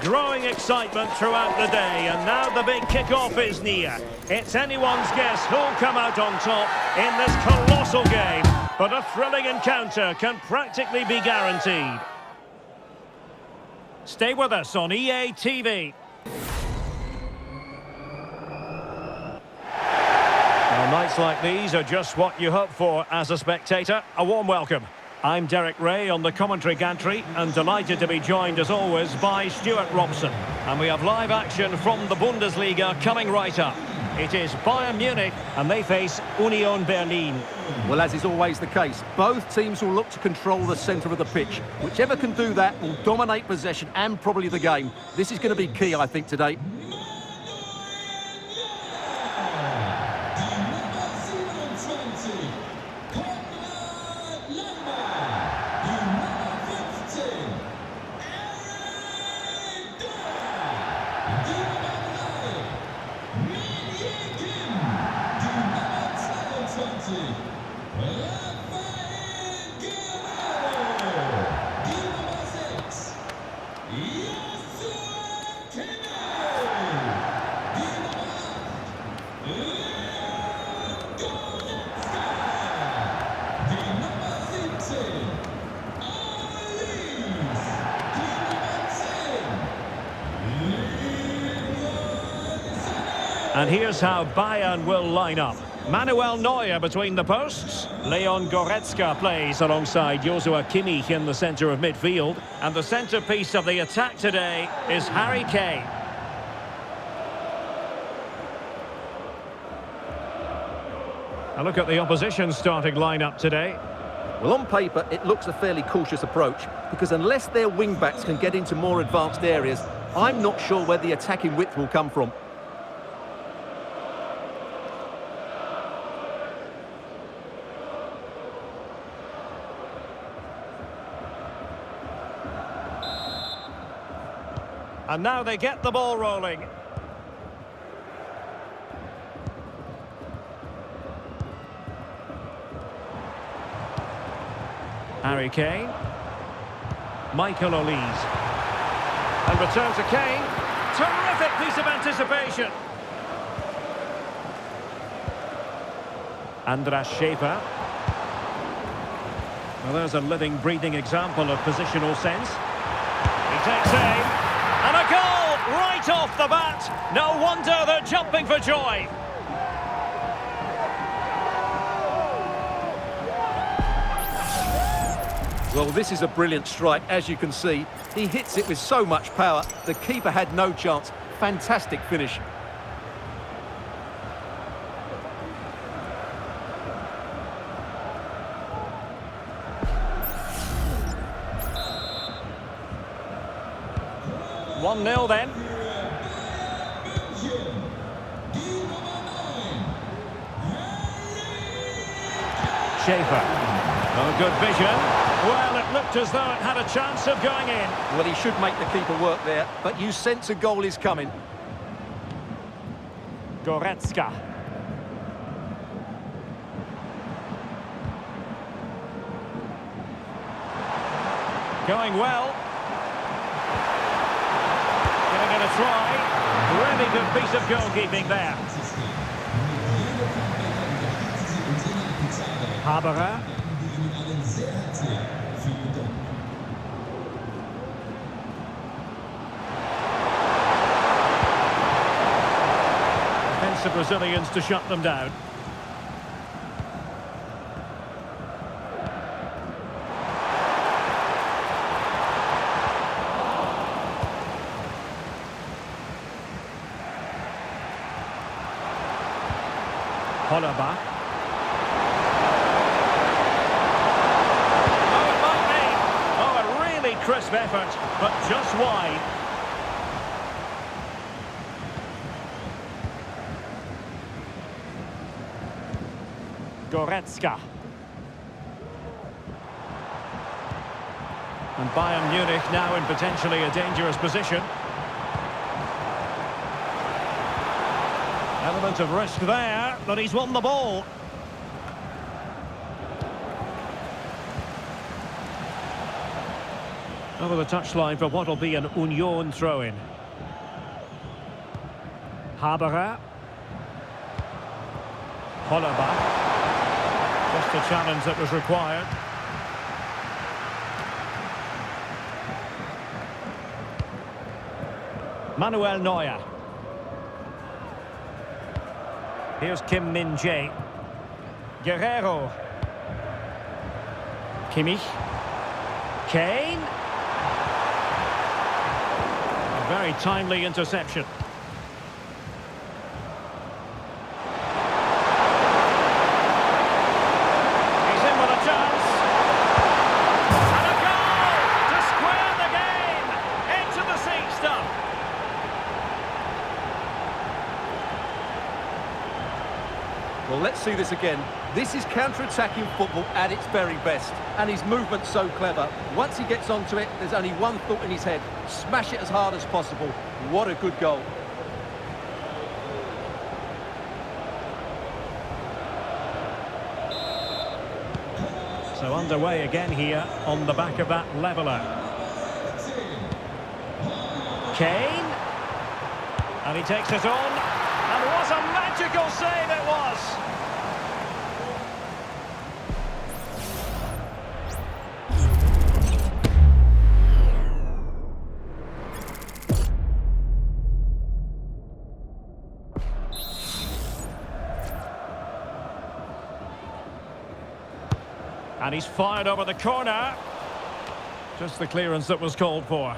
Growing excitement throughout the day, and now the big kick-off is near. It's anyone's guess who'll come out on top in this colossal game, but a thrilling encounter can practically be guaranteed. Stay with us on EA TV. Well, nights like these are just what you hope for as a spectator. A warm welcome. I'm Derek Ray on the commentary gantry, and delighted to be joined as always by Stuart Robson. And we have live action from the Bundesliga coming right up. It is Bayern Munich and they face Union Berlin. Well, as is always the case, both teams will look to control the centre of the pitch. Whichever can do that will dominate possession and probably the game. This is going to be key, I think, today. And here's how Bayern will line up. Manuel Neuer between the posts. Leon Goretzka plays alongside Joshua Kimmich in the centre of midfield. And the centrepiece of the attack today is Harry Kane. A look at the opposition starting lineup today. Well, on paper, it looks a fairly cautious approach, because unless their wing-backs can get into more advanced areas, I'm not sure where the attacking width will come from. And now they get the ball rolling. Harry Kane. Michael Olise. And return to Kane. Terrific piece of anticipation. Andras Schäfer. Well, there's a living, breathing example of positional sense. He takes aim. And a goal right off the bat. No wonder they're jumping for joy. Well, this is a brilliant strike, as you can see. He hits it with so much power. The keeper had no chance. Fantastic finish. One 0 then. Schäfer. Oh, good vision. Well, it looked as though it had a chance of going in. Well, he should make the keeper work there, but you sense a goal is coming. Goretzka. Going well. Giving it a try. Really good piece of goalkeeping there. Bavarians. The Brazilians to shut them down. Hollerbach. Oh, it might be. Oh, a really crisp effort, but just wide. Goretzka. And Bayern Munich now in potentially a dangerous position. Element of risk there, but he's won the ball. Over the touchline for what will be an Union throw-in. Haberer. Hollerbach. Just the challenge that was required. Manuel Neuer. Here's Kim Min-jae. Guerrero. Kimmich. Kane. A very timely interception. He's in with a chance. And a goal to square the game. Into the seat stump. Well, let's see this again. This is counter-attacking football at its very best. And his movement's so clever. Once he gets onto it, there's only one thought in his head. Smash it as hard as possible. What a good goal. So underway again here on the back of that leveller. Kane. And he takes it on. And what a magical save it was! And he's fired over the corner. Just the clearance that was called for.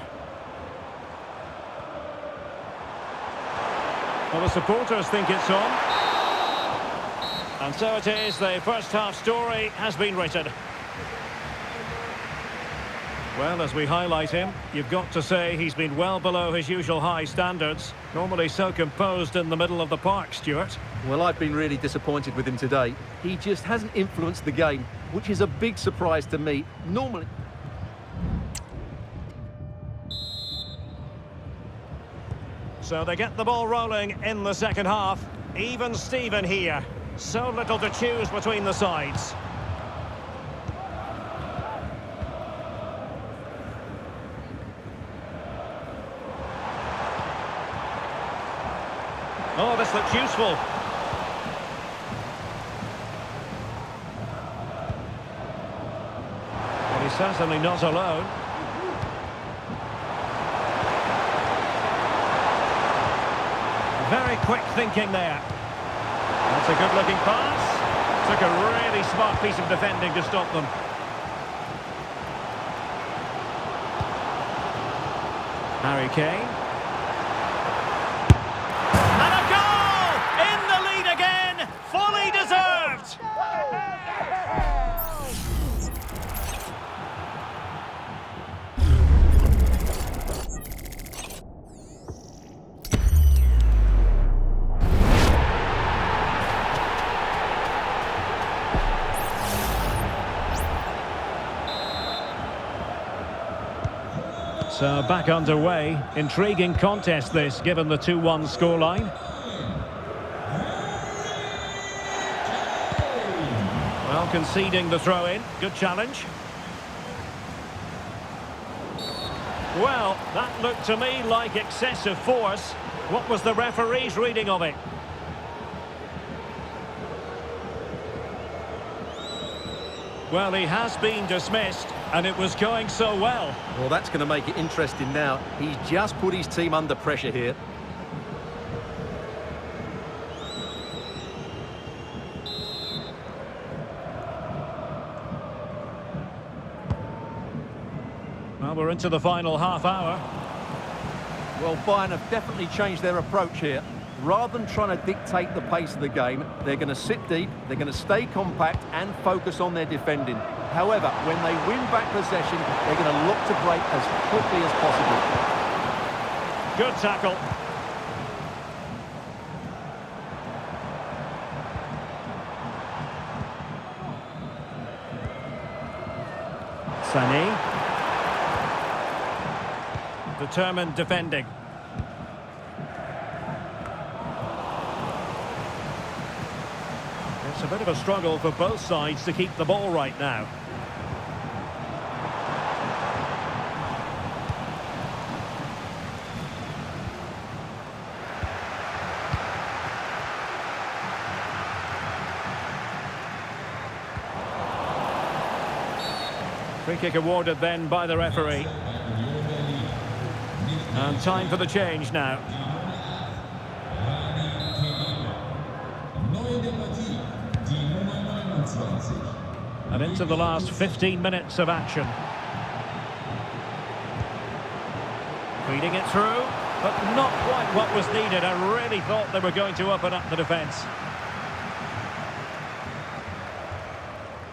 Well, the supporters think it's on. And so it is, the first half story has been written. Well, as we highlight him, you've got to say he's been well below his usual high standards. Normally so composed in the middle of the park, Stuart. Well, I've been really disappointed with him today. He just hasn't influenced the game, which is a big surprise to me. Normally... So they get the ball rolling in the second half. Even Steven here. So little to choose between the sides. Oh, this looks useful. But he's certainly not alone. Very quick thinking there. That's a good-looking pass. Took a really smart piece of defending to stop them. Harry Kane. And a goal! In the lead again! Fully deserved! So back underway. Intriguing contest this, given the 2-1 scoreline. Well, conceding the throw-in. Good challenge. Well, that looked to me like excessive force. What was the referee's reading of it? Well, he has been dismissed, and it was going so well. Well, that's going to make it interesting now. He's just put his team under pressure here. Well, we're into the final half hour. Well, Bayern have definitely changed their approach here. Rather than trying to dictate the pace of the game, they're going to sit deep, they're going to stay compact and focus on their defending. However, when they win back possession, they're going to look to break as quickly as possible. Good tackle. Sané. Determined defending. It's a bit of a struggle for both sides to keep the ball right now. Free kick awarded then by the referee. And time for the change now. And into the last 15 minutes of action. Feeding it through, but not quite what was needed. I really thought they were going to open up the defence.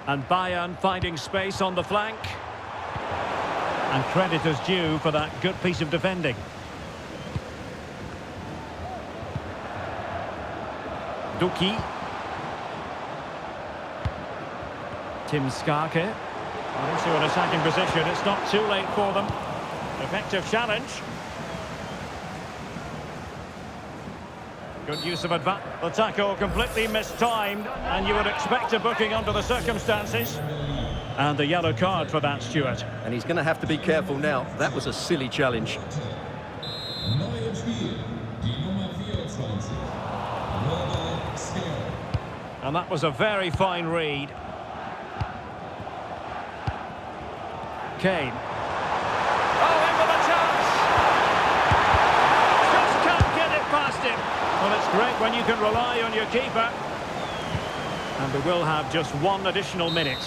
And Bayern finding space on the flank. And credit is due for that good piece of defending. Duki. Tim Skarke. Into an attacking position. It's not too late for them. Effective challenge. Good use of advance. The tackle completely mistimed, and you would expect a booking under the circumstances. And the yellow card for that, Stuart. And he's going to have to be careful now. That was a silly challenge. And that was a very fine read. Kane. Oh, in with a chance! Just can't get it past him. Well, it's great when you can rely on your keeper. And we will have just one additional minute.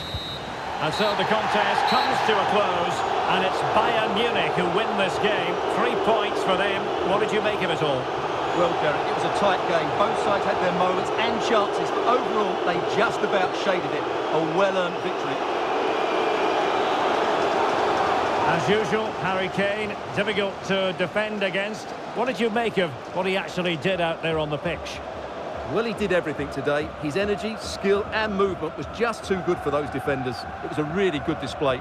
And so the contest comes to a close, and it's Bayern Munich who win this game. 3 points for them. What did you make of it all? Well, Derek, it was a tight game. Both sides had their moments and chances, but overall, they just about shaded it. A well-earned victory. As usual, Harry Kane, difficult to defend against. What did you make of what he actually did out there on the pitch? Well, he did everything today. His energy, skill and movement was just too good for those defenders. It was a really good display.